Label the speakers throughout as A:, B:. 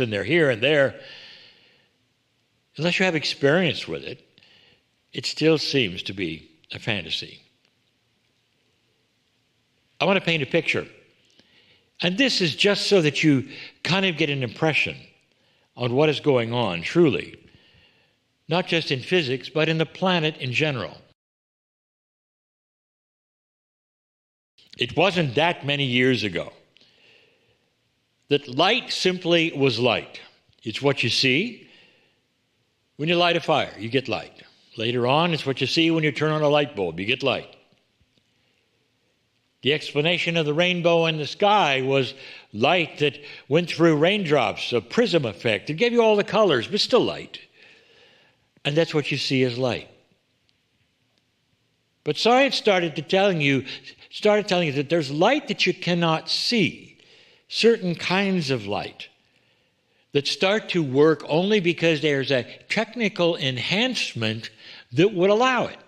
A: and they're here and there. Unless you have experience with it, it still seems to be a fantasy. I want to paint a picture. And this is just so that you kind of get an impression on what is going on, truly. Not just in physics, but in the planet in general. It wasn't that many years ago that light simply was light. It's what you see. When you light a fire, you get light. Later on, it's what you see when you turn on a light bulb, you get light. The explanation of the rainbow in the sky was light that went through raindrops, a prism effect. It gave you all the colors, but still light. And that's what you see as light. But science started telling you that there's light that you cannot see, certain kinds of light that start to work only because there's a technical enhancement that would allow it.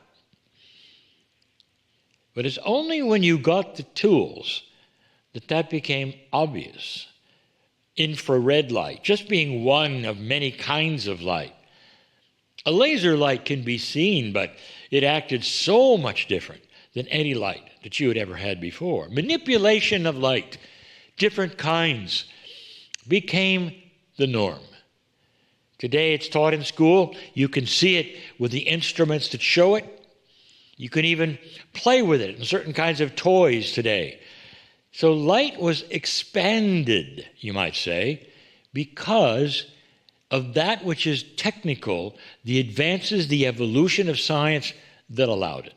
A: But it's only when you got the tools that became obvious. Infrared light, just being one of many kinds of light. A laser light can be seen, but it acted so much different than any light that you had ever had before. Manipulation of light, different kinds, became the norm. Today it's taught in school. You can see it with the instruments that show it. You can even play with it in certain kinds of toys today. So light was expanded, you might say, because of that which is technical, the advances, the evolution of science that allowed it.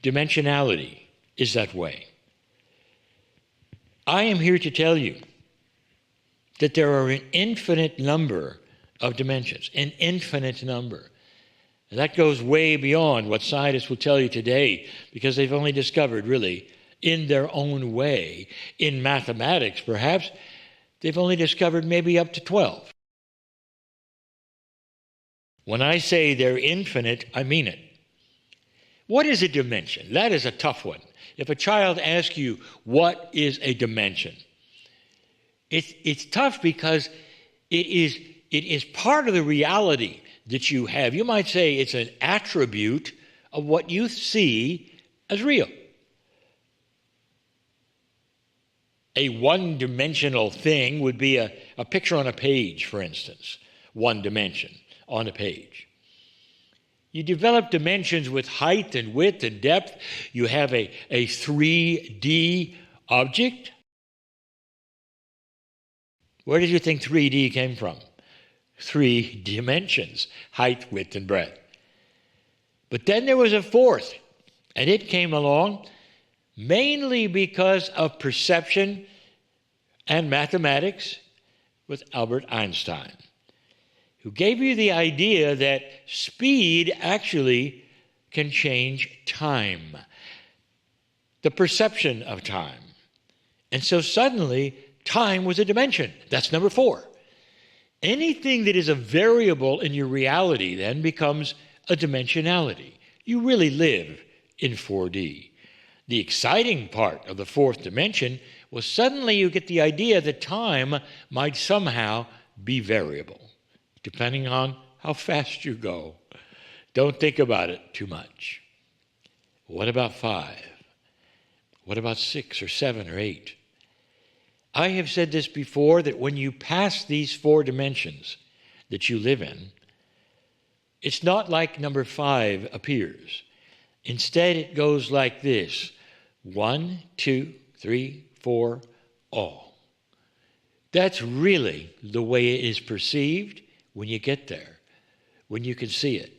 A: Dimensionality is that way. I am here to tell you that there are an infinite number of dimensions, an infinite number. And that goes way beyond what scientists will tell you today, because they've only discovered, really, in their own way, in mathematics perhaps, they've only discovered maybe up to 12. When I say they're infinite, I mean it. What is a dimension? That is a tough one. If a child asks you, what is a dimension? It's tough because it is part of the reality that you have. You might say it's an attribute of what you see as real. A one-dimensional thing would be a picture on a page, for instance. One dimension on a page. You develop dimensions with height and width and depth. You have a 3D object. Where did you think 3D came from? 3 dimensions, height, width, and breadth. But then there was a fourth, and it came along mainly because of perception and mathematics with Albert Einstein, who gave you the idea that speed actually can change time, the perception of time. And so suddenly, time was a dimension. That's number 4. Anything that is a variable in your reality then becomes a dimensionality. You really live in 4D. The exciting part of the fourth dimension was suddenly you get the idea that time might somehow be variable, depending on how fast you go. Don't think about it too much. What about 5? What about 6 or 7 or 8? I have said this before, that when you pass these 4 dimensions that you live in, it's not like number 5 appears. Instead, it goes like this: 1, 2, 3, 4, all. That's really the way it is perceived when you get there, when you can see it.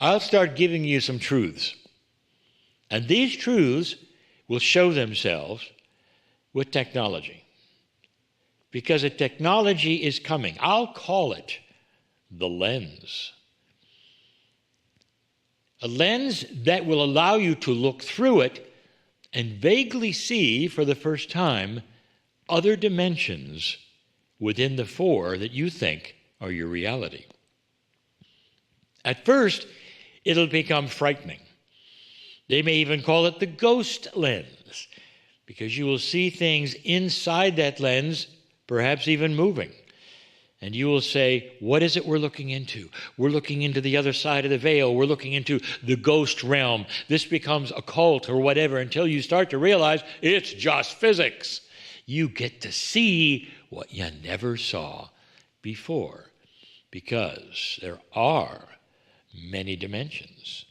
A: I'll start giving you some truths. And these truths will show themselves with technology. Because a technology is coming. I'll call it the lens. A lens that will allow you to look through it and vaguely see for the first time other dimensions within the 4 that you think are your reality. At first, it'll become frightening. They may even call it the ghost lens, because you will see things inside that lens, perhaps even moving. And you will say, what is it we're looking into? We're looking into the other side of the veil. We're looking into the ghost realm. This becomes occult or whatever until you start to realize it's just physics. You get to see what you never saw before, because there are many dimensions.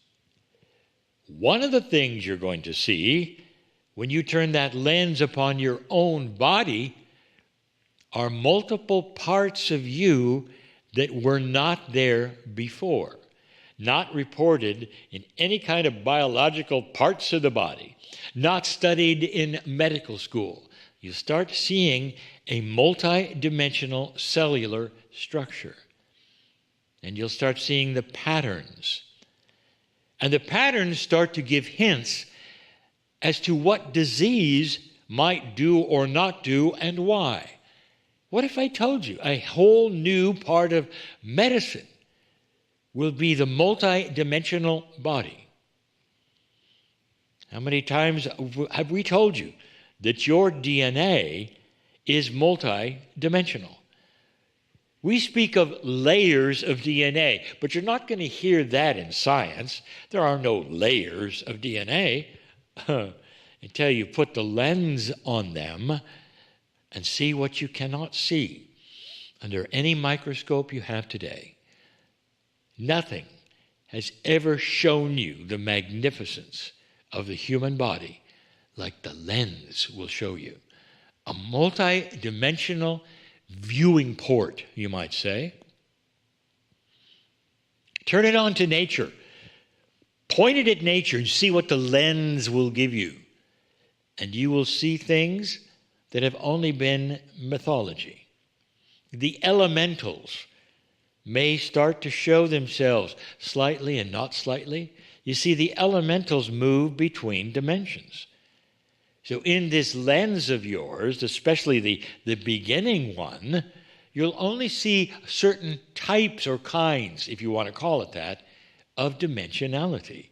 A: One of the things you're going to see when you turn that lens upon your own body are multiple parts of you that were not there before, not reported in any kind of biological parts of the body, not studied in medical school. You start seeing a multi-dimensional cellular structure, and you'll start seeing the patterns. And the patterns start to give hints as to what disease might do or not do and why. What if I told you a whole new part of medicine will be the multi-dimensional body? How many times have we told you that your DNA is multi-dimensional? We speak of layers of DNA, but you're not going to hear that in science. There are no layers of DNA until you put the lens on them and see what you cannot see under any microscope you have today. Nothing has ever shown you the magnificence of the human body like the lens will show you. A multi-dimensional viewing port, you might say. Turn it on to nature. Point it at nature and see what the lens will give you. And you will see things that have only been mythology. The elementals may start to show themselves slightly and not slightly. You see, the elementals move between dimensions. So in this lens of yours, especially the beginning one, you'll only see certain types or kinds, if you want to call it that, of dimensionality.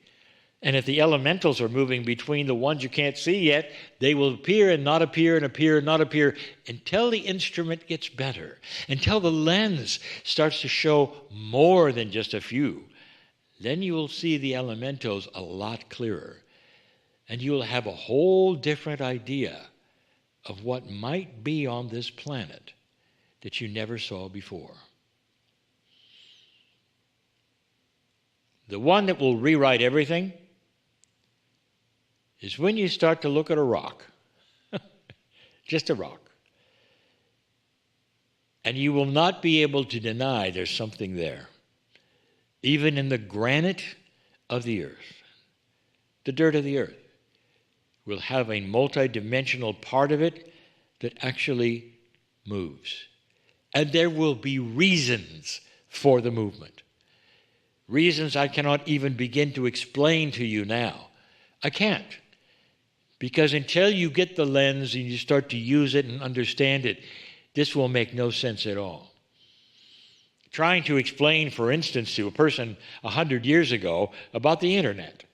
A: And if the elementals are moving between the ones you can't see yet, they will appear and not appear and appear and not appear until the instrument gets better, until the lens starts to show more than just a few. Then you will see the elementals a lot clearer. And you will have a whole different idea of what might be on this planet that you never saw before. The one that will rewrite everything is when you start to look at a rock, just a rock. And you will not be able to deny there's something there, even in the granite of the earth, the dirt of the earth. Will have a multi-dimensional part of it that actually moves. And there will be reasons for the movement. Reasons I cannot even begin to explain to you now. I can't. Because until you get the lens and you start to use it and understand it, this will make no sense at all. Trying to explain, for instance, to a person 100 years ago about the internet.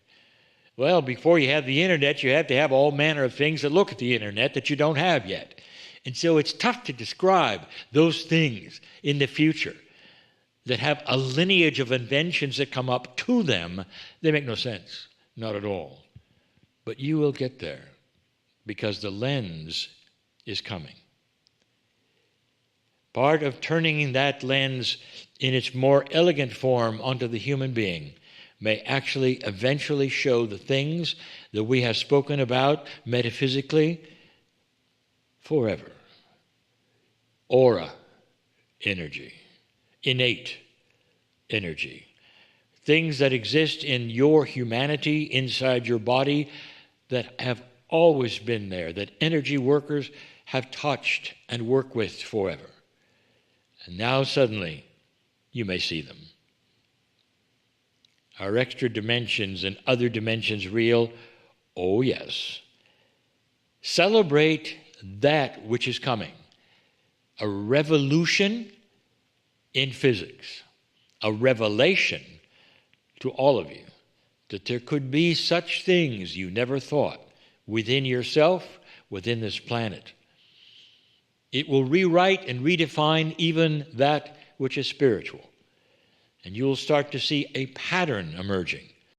A: Well, before you have the internet, you have to have all manner of things that look at the internet that you don't have yet. And so it's tough to describe those things in the future that have a lineage of inventions that come up to them. They make no sense, not at all. But you will get there because the lens is coming. Part of turning that lens in its more elegant form onto the human being may actually eventually show the things that we have spoken about metaphysically forever. Aura energy, innate energy, things that exist in your humanity, inside your body, that have always been there, that energy workers have touched and work with forever. And now suddenly you may see them. Are extra dimensions and other dimensions real? Oh, yes. Celebrate that which is coming. A revolution in physics. A revelation to all of you that there could be such things you never thought within yourself, within this planet. It will rewrite and redefine even that which is spiritual. And you'll start to see a pattern emerging